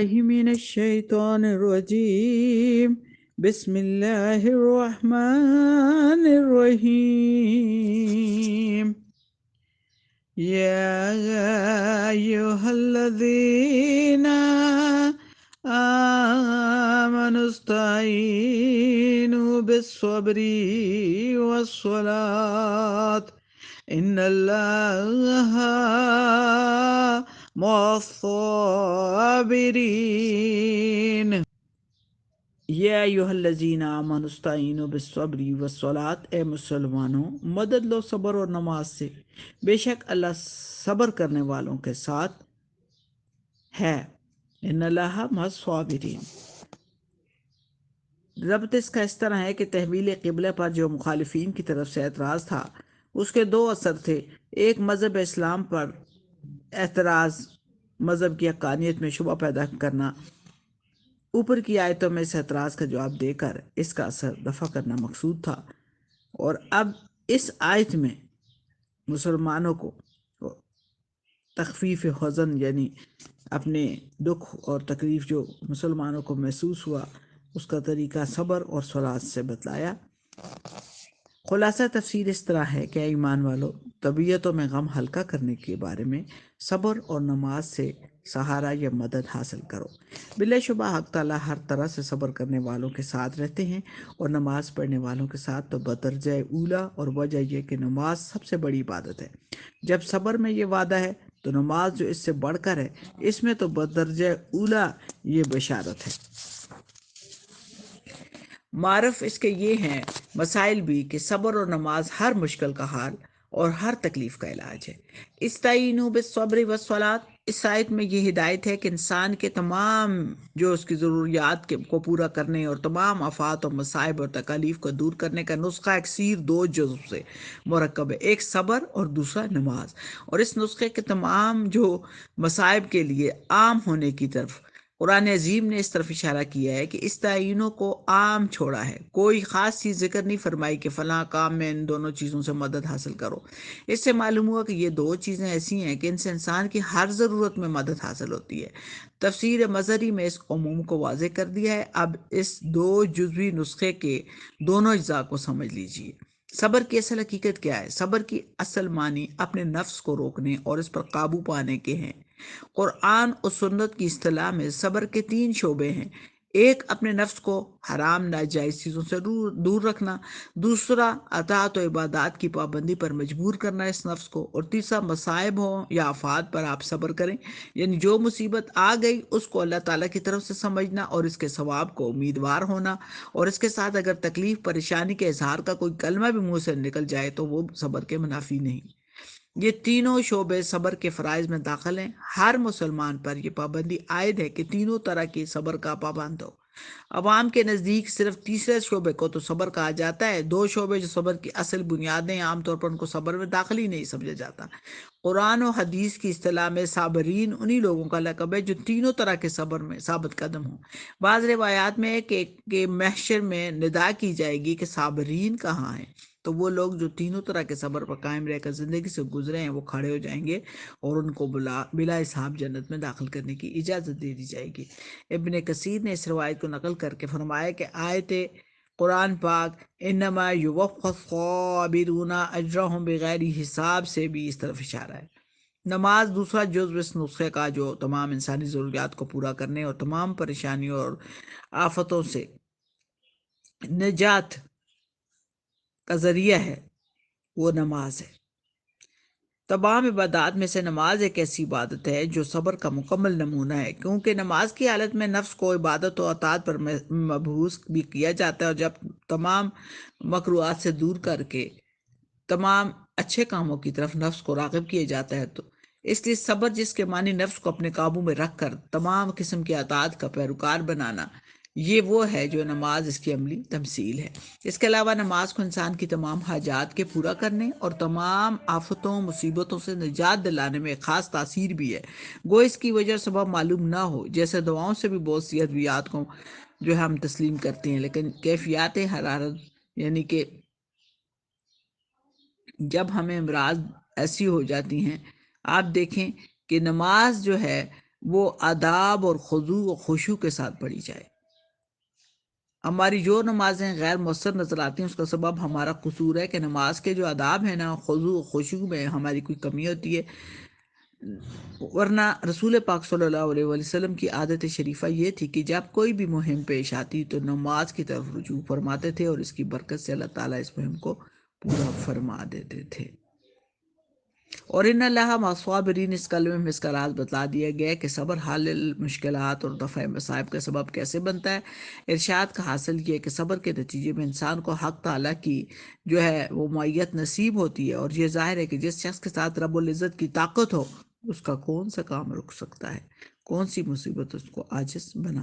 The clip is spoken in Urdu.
بالله من الشيطان الرجيم. بسم الله الرحمن الرحيم. يا أيها الذين آمنوا استعينوا بالصبر والصلاة إن الله مع الصابرين. یا ایھا الذین آمنوا استعینوا بالصبر والصلاۃ، اے مسلمانوں مدد لو صبر اور نماز سے، بے شک اللہ صبر کرنے والوں کے ساتھ ہے۔ ان اللہ مع الصابرین۔ ضبط اس کا اس طرح ہے کہ تحویل قبلہ پر جو مخالفین کی طرف سے اعتراض تھا اس کے دو اثر تھے۔ ایک، مذہب اسلام پر اعتراض، مذہب کی حقانیت میں شبہ پیدا کرنا۔ اوپر کی آیتوں میں اس اعتراض کا جواب دے کر اس کا اثر دفع کرنا مقصود تھا، اور اب اس آیت میں مسلمانوں کو تخفیف حزن، یعنی اپنے دکھ اور تکلیف جو مسلمانوں کو محسوس ہوا، اس کا طریقہ صبر اور صلات سے بتلایا۔ خلاصہ تفسیر اس طرح ہے کہ اے ایمان والو، طبیعتوں میں غم ہلکا کرنے کے بارے میں صبر اور نماز سے سہارا یا مدد حاصل کرو۔ بلا شبہ حق تعالیٰ ہر طرح سے صبر کرنے والوں کے ساتھ رہتے ہیں، اور نماز پڑھنے والوں کے ساتھ تو بدرجہ اولا، اور وجہ یہ کہ نماز سب سے بڑی عبادت ہے۔ جب صبر میں یہ وعدہ ہے تو نماز جو اس سے بڑھ کر ہے، اس میں تو بدرجہ اولا یہ بشارت ہے۔ معرف اس کے یہ ہیں مسائل بھی کہ صبر اور نماز ہر مشکل کا حال اور ہر تکلیف کا علاج ہے۔ استعینوا بالصبر والصلاۃ، اس آیت میں یہ ہدایت ہے کہ انسان کے تمام جو اس کی ضروریات کو پورا کرنے اور تمام آفات اور مصائب اور تکالیف کو دور کرنے کا نسخہ اکثیر دو جزء سے مرکب ہے، ایک صبر اور دوسرا نماز، اور اس نسخے کے تمام جو مصائب کے لیے عام ہونے کی طرف قرآن عظیم نے اس طرف اشارہ کیا ہے کہ استعینوں کو عام چھوڑا ہے، کوئی خاص چیز ذکر نہیں فرمائی کہ فلاں کام میں ان دونوں چیزوں سے مدد حاصل کرو۔ اس سے معلوم ہوا کہ یہ دو چیزیں ایسی ہیں کہ ان سے انسان کی ہر ضرورت میں مدد حاصل ہوتی ہے۔ تفسیر مظہری میں اس عموم کو واضح کر دیا ہے۔ اب اس دو جزوی نسخے کے دونوں اجزاء کو سمجھ لیجئے۔ صبر کی اصل حقیقت کیا ہے؟ صبر کی اصل معنی اپنے نفس کو روکنے اور اس پر قابو پانے کے ہیں۔ قرآن اور سنت کی اصطلاح میں صبر کے تین شعبے ہیں۔ ایک، اپنے نفس کو حرام ناجائز چیزوں سے دور رکھنا، دوسرا اطاعت و عبادات کی پابندی پر مجبور کرنا اس نفس کو، اور تیسرا مصائب ہوں یا آفات پر آپ صبر کریں، یعنی جو مصیبت آ گئی اس کو اللہ تعالیٰ کی طرف سے سمجھنا اور اس کے ثواب کو امیدوار ہونا، اور اس کے ساتھ اگر تکلیف پریشانی کے اظہار کا کوئی کلمہ بھی منہ سے نکل جائے تو وہ صبر کے منافی نہیں۔ یہ تینوں شعبے صبر کے فرائض میں داخل ہیں۔ ہر مسلمان پر یہ پابندی عائد ہے کہ تینوں طرح کی صبر کا پابند ہو۔ عوام کے نزدیک صرف تیسرے شعبے کو تو صبر کہا جاتا ہے، دو شعبے جو صبر کی اصل بنیادیں عام طور پر ان کو صبر میں داخل ہی نہیں سمجھا جاتا۔ قرآن و حدیث کی اصطلاح میں صابرین انہی لوگوں کا لقب ہے جو تینوں طرح کے صبر میں ثابت قدم ہوں۔ بعض روایات میں ہے کہ محشر میں ندا کی جائے گی کہ صابرین کہاں ہیں، تو وہ لوگ جو تینوں طرح کے صبر پر قائم رہ کر زندگی سے گزرے ہیں وہ کھڑے ہو جائیں گے اور ان کو بلا حساب جنت میں داخل کرنے کی اجازت دے دی جائے گی۔ ابن کثیر نے اس روایت کو نقل کر کے فرمایا کہ آیت قرآن پاک انما یوفی الصابرون اجرہم بغیر حساب سے بھی اس طرف اشارہ ہے۔ نماز دوسرا جزو اس نسخے کا جو تمام انسانی ضروریات کو پورا کرنے اور تمام پریشانیوں اور آفتوں سے نجات کا ذریعہ ہے، وہ نماز ہے۔ تمام عبادات میں سے نماز ایک ایسی عبادت ہے جو صبر کا مکمل نمونہ ہے، کیونکہ نماز کی حالت میں نفس کو عبادت و اطاعت پر مبعوث بھی کیا جاتا ہے، اور جب تمام مکروہات سے دور کر کے تمام اچھے کاموں کی طرف نفس کو راغب کیا جاتا ہے، تو اس لیے صبر جس کے معنی نفس کو اپنے قابو میں رکھ کر تمام قسم کی اطاعت کا پیروکار بنانا، یہ وہ ہے جو نماز اس کی عملی تمثیل ہے۔ اس کے علاوہ نماز کو انسان کی تمام حاجات کے پورا کرنے اور تمام آفتوں مصیبتوں سے نجات دلانے میں ایک خاص تاثیر بھی ہے، گو اس کی وجہ سبب معلوم نہ ہو۔ جیسے دعاؤں سے بھی بہت سی ادویات کو جو ہم تسلیم کرتے ہیں، لیکن کیفیات حرارت، یعنی کہ جب ہمیں امراض ایسی ہو جاتی ہیں، آپ دیکھیں کہ نماز جو ہے وہ آداب اور خضوع و خشوع کے ساتھ پڑھی جائے۔ ہماری جو نمازیں غیر مؤثر نظر آتی ہیں اس کا سبب ہمارا قصور ہے کہ نماز کے جو آداب ہیں نا، خضوع و خشوع میں ہماری کوئی کمی ہوتی ہے۔ ورنہ رسول پاک صلی اللہ علیہ وسلم کی عادت شریفہ یہ تھی کہ جب کوئی بھی مہم پیش آتی تو نماز کی طرف رجوع فرماتے تھے، اور اس کی برکت سے اللہ تعالیٰ اس مہم کو پورا فرما دیتے تھے۔ اور ان اللہ مع الصابرین، اس کلمے میں اس کا راز بتلا دیا گیا کہ صبر حل مشکلات اور دفع مصائب کا سبب کیسے بنتا ہے۔ ارشاد کا حاصل یہ ہے کہ صبر کے نتیجے میں انسان کو حق تعالیٰ کی جو ہے وہ معیت نصیب ہوتی ہے، اور یہ ظاہر ہے کہ جس شخص کے ساتھ رب العزت کی طاقت ہو اس کا کون سا کام رک سکتا ہے، کون سی مصیبت اس کو عاجز بنا